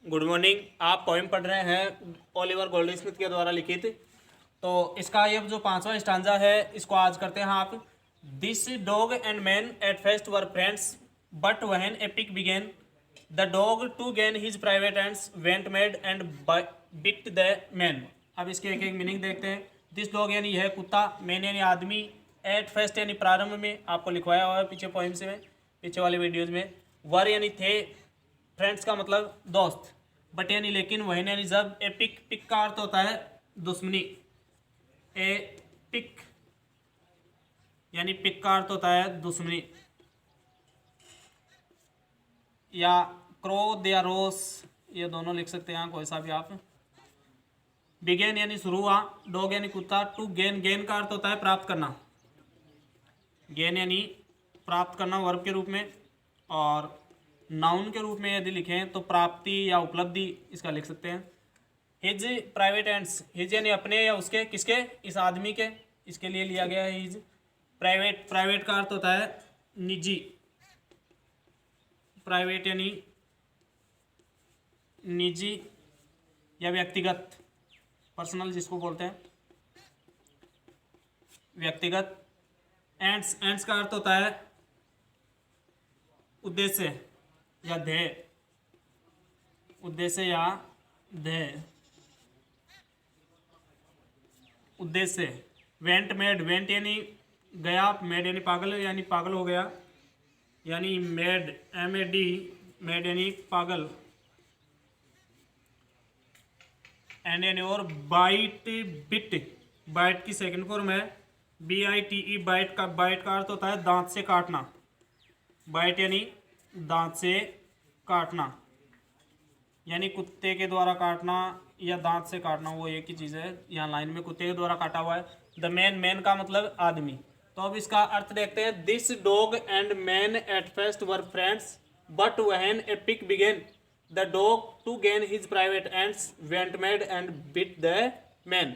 Good morning. आप poem पढ़ रहे हैं ओलिवर गोल्डस्मिथ के द्वारा लिखित। तो इसका ये जो पांचवा स्टांजा है इसको आज करते हैं आप। This dog and man at first were friends but when a pique began the dog to gain his private ends went mad and bit the man. अब इसके एक एक मीनिंग देखते हैं। दिस डॉग यानी यह कुत्ता, मैन यानी आदमी, एट फर्स्ट यानी प्रारंभ में, आपको लिखवाया हुआ है पीछे पोइम से में, पीछे वाले वीडियोज में। वर यानी थे, फ्रेंड्स का मतलब दोस्त, बट यानी लेकिन, वहन यानी जब, ए पिक, पिक का अर्थ होता है दुश्मनी। ए पिक यानी पिक का अर्थ होता है दुश्मनी, या क्रोध या रोष, ये दोनों लिख सकते हैं कोई सा भी आप। बिगेन यानी शुरू हुआ, डॉग यानी कुत्ता, टू गेन, गेन का अर्थ होता है प्राप्त करना, गेन यानी प्राप्त करना वर्ब के रूप में, और नाउन के रूप में यदि लिखें तो प्राप्ति या उपलब्धि इसका लिख सकते हैं। हिज प्राइवेट एंड्स, हिज यानी अपने या उसके, किसके, इस आदमी के, इसके लिए लिया गया है हिज। प्राइवेट, प्राइवेट का अर्थ होता है निजी, प्राइवेट यानी निजी या व्यक्तिगत, पर्सनल जिसको बोलते हैं, व्यक्तिगत। एंड्स, एंड्स का अर्थ होता है उद्देश्य या ध्येय, उद्देश्य या ध्येय, उद्देश्य। वेंट मेड, वेंट यानी गया, मेड यानी पागल, यानी पागल हो गया, यानी मेड, MAD, मेड यानी पागल। एंड यानी और, बाइट, बिट, बाइट की सेकंड फॉर्म है BITE, बाइट का, बाइट का अर्थ होता है दांत से काटना, बाइट यानी दांत से काटना, यानी कुत्ते के द्वारा काटना या दांत से काटना, वो एक ही चीज़ है। यहाँ लाइन में कुत्ते के द्वारा काटा हुआ है। द मैन, मैन का मतलब आदमी। तो अब इसका अर्थ देखते हैं। This dog and man at first were friends but when a pique began the dog to gain his private ends went mad and bit the man.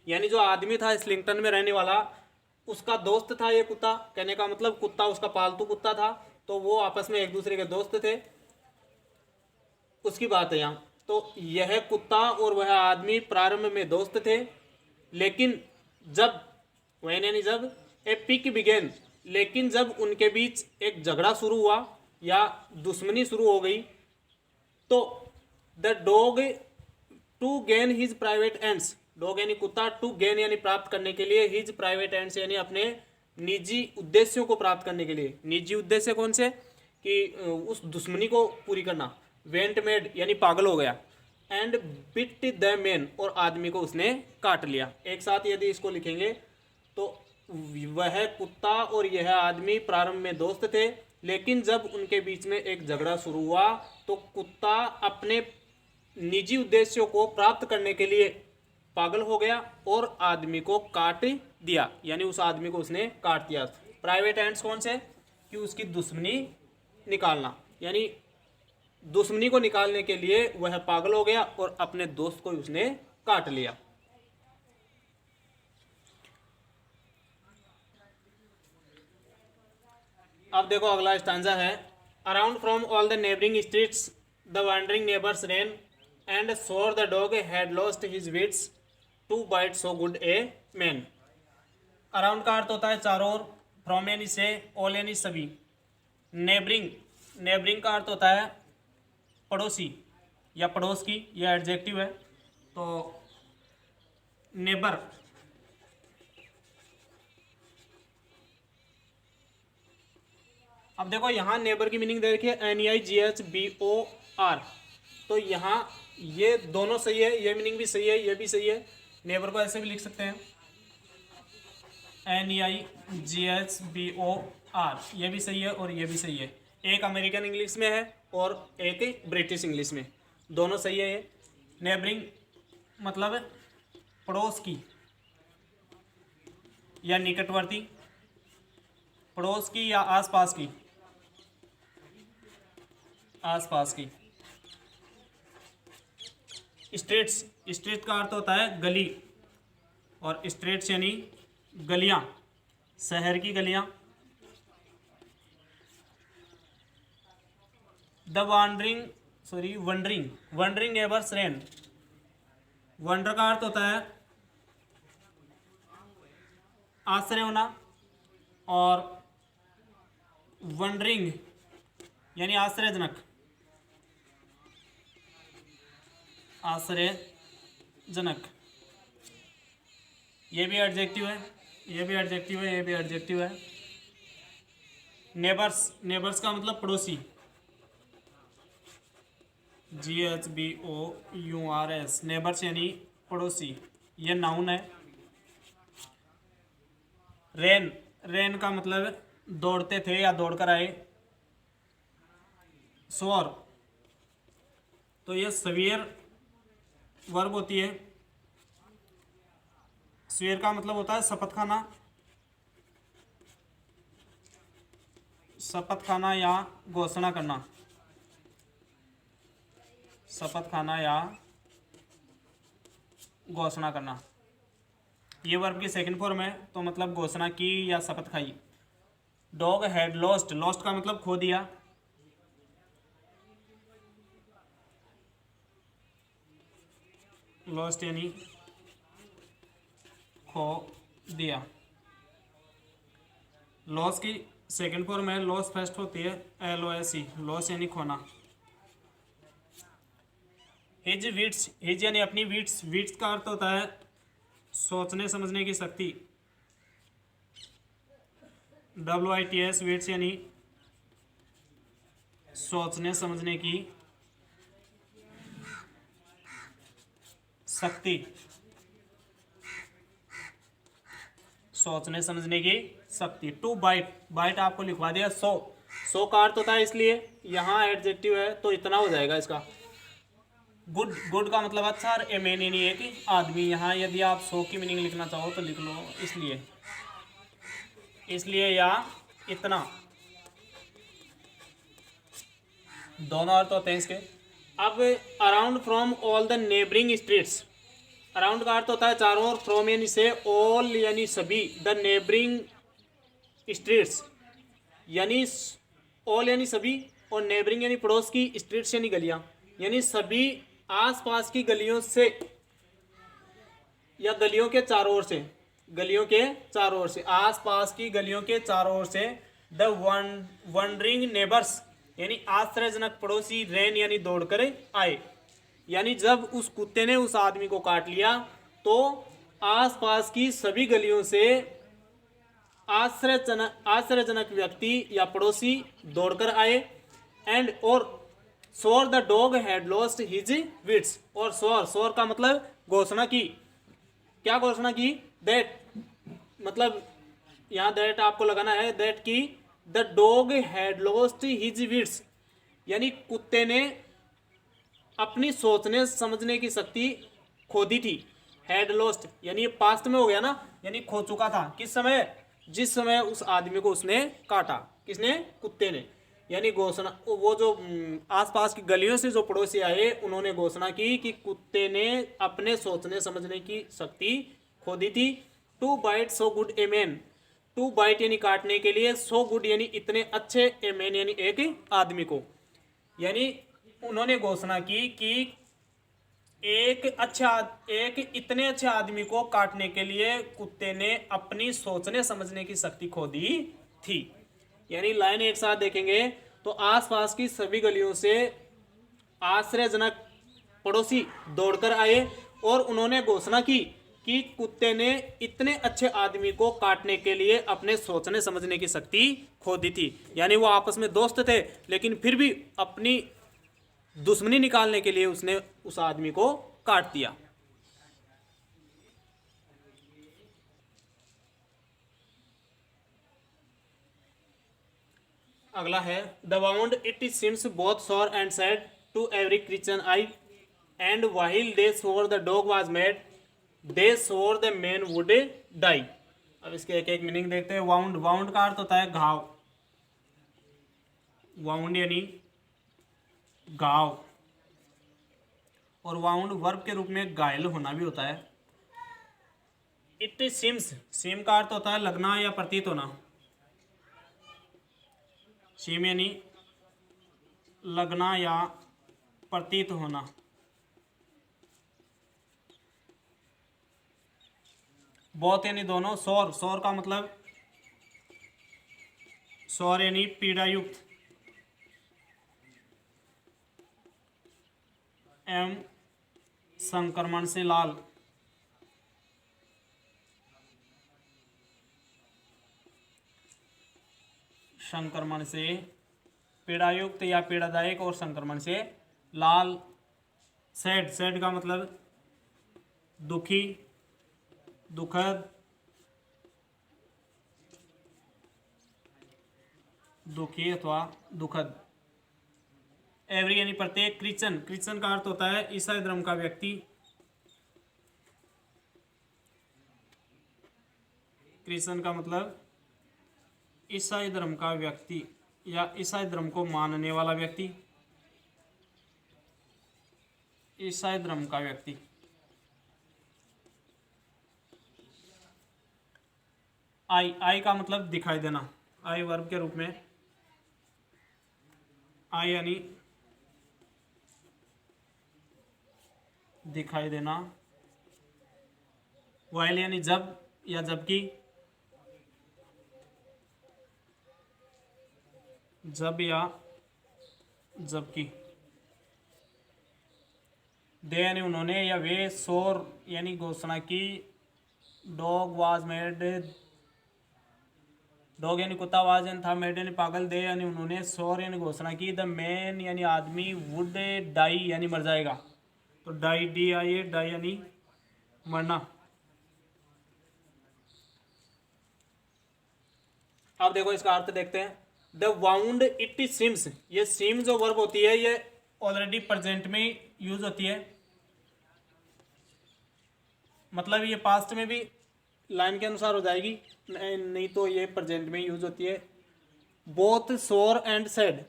यानी जो आदमी था स्लिंगटन में रहने वाला, उसका दोस्त था ये कुत्ता, कहने का मतलब कुत्ता उसका पालतू कुत्ता था, तो वो आपस में एक दूसरे के दोस्त थे, उसकी बात है यहाँ। तो यह कुत्ता और वह आदमी प्रारंभ में दोस्त थे, लेकिन जब, वह यानी जब, ए पिक बिगेन, लेकिन जब उनके बीच एक झगड़ा शुरू हुआ या दुश्मनी शुरू हो गई, तो the dog to gain his private ends, dog यानी कुत्ता, टू गेन यानी प्राप्त करने के लिए, हिज प्राइवेट एंड्स यानी अपने निजी उद्देश्यों को प्राप्त करने के लिए। निजी उद्देश्य कौन से, कि उस दुश्मनी को पूरी करना। वेंट मेड यानी पागल हो गया, एंड बिट द मैन, और आदमी को उसने काट लिया। एक साथ यदि इसको लिखेंगे तो वह कुत्ता और यह आदमी प्रारंभ में दोस्त थे, लेकिन जब उनके बीच में एक झगड़ा शुरू हुआ तो कुत्ता अपने निजी उद्देश्यों को प्राप्त करने के लिए पागल हो गया और आदमी को काट दिया, यानी उस आदमी को उसने काट दिया। प्राइवेट एंड्स कौन से, कि उसकी दुश्मनी निकालना, यानी दुश्मनी को निकालने के लिए वह पागल हो गया और अपने दोस्त को उसने काट लिया। अब देखो अगला स्टांजा है। Around from all the neighbouring streets the wandering neighbours ran and swore the dog had lost his wits to bite so good a man. Around का अर्थ होता है चारों ओर, फ्रॉम यानी से, ऑल यानी सभी, नेबरिंग, नेबरिंग का अर्थ होता है पड़ोसी या पड़ोस की, यह एडजेक्टिव है। तो नेबर, अब देखो यहाँ नेबर की मीनिंग दे रखी है NEIGHBOR, तो यहाँ ये दोनों सही है, ये मीनिंग भी सही है, ये भी सही है। नेबर को ऐसे भी लिख सकते हैं NEIGHBOR, ये भी सही है और ये भी सही है। एक अमेरिकन इंग्लिश में है और एक ब्रिटिश इंग्लिश में, दोनों सही है। ये नेबरिंग मतलब पड़ोस की या निकटवर्ती, पड़ोस की या आसपास की, आसपास की। स्ट्रीट्स, स्ट्रीट का अर्थ होता है गली, और स्ट्रीट्स यानी गलियां, शहर की गलियां। The wandering sorry wondering, wondering neighbours ran. Wonder का अर्थ होता है आश्चर्य होना, और वंडरिंग यानी आश्चर्यजनक, आश्चर्यजनक। ये भी एडजेक्टिव है, ये भी एडजेक्टिव है, ये भी एडजेक्टिव है। नेबर्स, नेबर्स का मतलब पड़ोसी, GHBOURS, नेबर्स यानी पड़ोसी, ये नाउन है। रेन, रेन का मतलब दौड़ते थे या दौड़कर आए। स्वॉर, तो ये सवियर वर्ब होती है। स्वेयर का मतलब होता है शपथ खाना, शपथ खाना या घोषणा करना, शपथ खाना या घोषणा करना। ये वर्ब की सेकंड फॉर्म है, तो मतलब घोषणा की या शपथ खाई। डॉग हैड लॉस्ट, लॉस्ट का मतलब खो दिया। लॉस्ट यानी खो दिया। लॉस की सेकंड फॉर्म है, लॉस फर्स्ट होती है, LOSE, लॉस यानी खोना। हिज विट्स, हिज यानी अपनी विट्स, विट्स का अर्थ होता है सोचने समझने की शक्ति। WITS, विट्स यानी सोचने समझने की शक्ति, सोचने समझने की शक्ति। टू बाइट, बाइट आपको लिखवा दिया 100, 100 का अर्थ होता है, इसलिए यहाँ एडजेक्टिव है तो इतना हो जाएगा इसका। गुड, गुड का मतलब अच्छा, और ए मैन यानी एक आदमी। यहाँ यदि आप 100 की मीनिंग लिखना चाहो तो लिख लो, इसलिए, इसलिए या इतना, दोनों अर्थ होते हैं इसके। अब around from all the neighbouring streets, around का अर्थ होता है चारों ओर, फ्रॉम यानी से, ऑल यानी सभी, द नेबरिंग स्ट्रीट्स यानी ऑल यानी सभी, और नेबरिंग यानी पड़ोस की, स्ट्रीट्स यानी गलियां, यानी सभी आसपास की गलियों से या गलियों के चारों ओर से, गलियों के चारों ओर से, आसपास की गलियों के चारों ओर से। द वंडरिंग नेबर्स यानी आश्चर्यजनक पड़ोसी, रेन यानी दौड़कर आए। यानी जब उस कुत्ते ने उस आदमी को काट लिया तो आसपास की सभी गलियों से आश्चर्यजनक व्यक्ति या पड़ोसी दौड़कर आए। एंड और swore the dog had lost his wits, और सोर, सोर का मतलब घोषणा की। क्या घोषणा की? दैट, मतलब यहाँ दैट आपको लगाना है, दैट की the dog had lost his wits, यानी कुत्ते ने अपनी सोचने समझने की शक्ति खो दी थी। हैड लॉस्ट यानी पास्ट में हो गया ना, यानी खो चुका था। किस समय? जिस समय उस आदमी को उसने काटा। किसने? कुत्ते ने। यानी घोषणा, वो जो आसपास की गलियों से जो पड़ोसी आए उन्होंने घोषणा की कि कुत्ते ने अपने सोचने समझने की शक्ति खो दी थी। To bite so good a man, to bite यानी काटने के लिए, सो गुड यानी इतने अच्छे, ए मैन यानी एक आदमी को। यानी उन्होंने घोषणा की कि एक इतने अच्छे आदमी को काटने के लिए कुत्ते ने अपनी सोचने समझने की शक्ति खो दी थी। यानी लाइन एक साथ देखेंगे तो आसपास की सभी गलियों से आश्चर्यजनक पड़ोसी दौड़कर आए और उन्होंने घोषणा की कि कुत्ते ने इतने अच्छे आदमी को काटने के लिए अपने सोचने समझने की शक्ति खो दी थी। यानी वो आपस में दोस्त थे लेकिन फिर भी अपनी दुश्मनी निकालने के लिए उसने उस आदमी को काट दिया। अगला है the wound it seems both sore and sad to every Christian eye and while they swore the dog was mad they swore the man would die. अब इसके एक एक मीनिंग देखते हैं। वाउंड, वाउंड का अर्थ होता है घाव, वाउंड यानी घाव, और वाउंड वर्ब के रूप में घायल होना भी होता है। इट सीम्स, सीम का अर्थ होता है लगना या प्रतीत होना। सीम यानी लगना या प्रतीत होना। बोथ यानी दोनों, सौर, सौर का मतलब सौर यानी पीड़ायुक्त, एवं संक्रमण से लाल। संक्रमण से पीड़ायुक्त या पीड़ादायक और संक्रमण से लाल। सैड, सैड का मतलब दुखी, दुखद, दुखी अथवा दुखद। एवरी यानी प्रत्येक। क्रिश्चन, क्रिश्चन का अर्थ होता है ईसाई धर्म का व्यक्ति। क्रिश्चन का मतलब ईसाई धर्म का व्यक्ति या ईसाई धर्म को मानने वाला व्यक्ति। ईसाई धर्म का व्यक्ति। आई, आई का मतलब दिखाई देना। आई वर्ब के रूप में। आई यानी दिखाई देना। वाइल यानी जब या जबकि। जब या जबकि। दे यानी उन्होंने या वे। शोर यानी घोषणा की। डॉग वाज मेड, डॉग यानी कुत्ता, वाज यानी था, मेड यानी पागल, दे यानी उन्होंने, शोर यानी घोषणा की, द मैन यानी आदमी, वुड डाई यानी मर जाएगा। तो डाई, डी आई, डाई यानी मरना। अब देखो इसका अर्थ देखते हैं। द वाउंड इट सीम्स, ये सीम जो वर्ब होती है ये ऑलरेडी प्रेजेंट में यूज होती है, मतलब ये पास्ट में भी लाइन के अनुसार हो जाएगी, नहीं तो ये प्रेजेंट में यूज होती है। बोथ सोर एंड सैड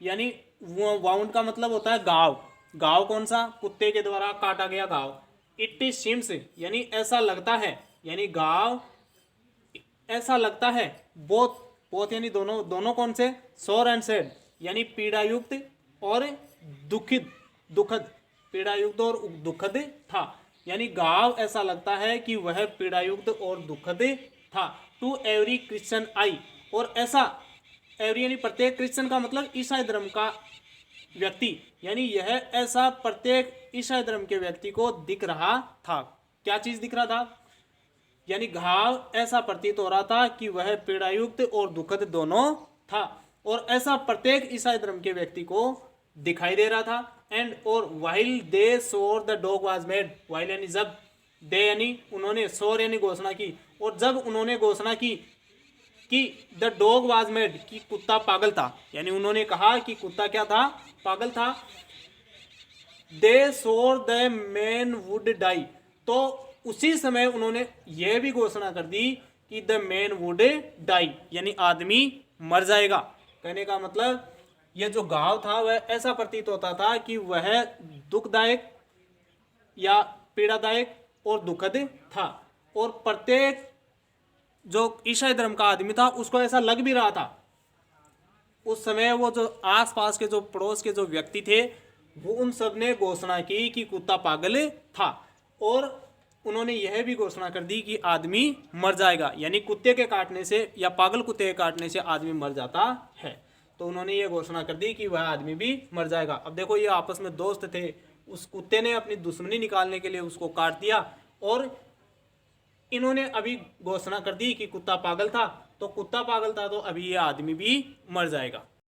यानी वाउंड का मतलब होता है घाव। घाव कौन सा? कुत्ते के द्वारा काटा गया घाव। इट सीम्स यानी ऐसा लगता है, यानी घाव ऐसा लगता है। बोथ, बोथ यानी दोनों, दोनों कौन से? सोर एंड सैड यानी पीड़ायुक्त और दुखित, दुखद। पीड़ायुक्त और दुखद था, यानी घाव ऐसा लगता है कि वह पीड़ायुक्त और दुखद था। टू एवरी क्रिश्चियन आई, और ऐसा, एवरी यानी प्रत्येक, क्रिश्चियन का मतलब ईसाई धर्म का व्यक्ति, यानी यह ऐसा प्रत्येक ईसाई धर्म के व्यक्ति को दिख रहा था। क्या चीज दिख रहा था? यानी घाव ऐसा प्रतीत हो रहा था कि वह पीड़ायुक्त और दुखद दोनों था, और ऐसा प्रत्येक ईसाई धर्म के व्यक्ति को दिखाई दे रहा था। एंड और while they swore the dog was made, while यानी जब, दे यानी उन्होंने, सोर यानी घोषणा की, और जब उन्होंने घोषणा की कि द डॉग वाज मेड, कि कुत्ता पागल था, यानी उन्होंने कहा कि कुत्ता क्या था? पागल था। दे swore the man would die, तो उसी समय उन्होंने यह भी घोषणा कर दी कि द मैन वुड डाई, यानी आदमी मर जाएगा। कहने का मतलब यह जो घाव था वह ऐसा प्रतीत होता था कि वह दुखदायक या पीड़ादायक और दुखद था, और प्रत्येक जो ईसाई धर्म का आदमी था उसको ऐसा लग भी रहा था। उस समय वो जो आसपास के जो पड़ोस के जो व्यक्ति थे वो उन सब ने घोषणा की कि कुत्ता पागल था, और उन्होंने यह भी घोषणा कर दी कि आदमी मर जाएगा, यानी कुत्ते के काटने से या पागल कुत्ते के काटने से आदमी मर जाता है। तो उन्होंने ये घोषणा कर दी कि वह आदमी भी मर जाएगा। अब देखो ये आपस में दोस्त थे, उस कुत्ते ने अपनी दुश्मनी निकालने के लिए उसको काट दिया, और इन्होंने अभी घोषणा कर दी कि कुत्ता पागल था, तो कुत्ता पागल था तो अभी ये आदमी भी मर जाएगा।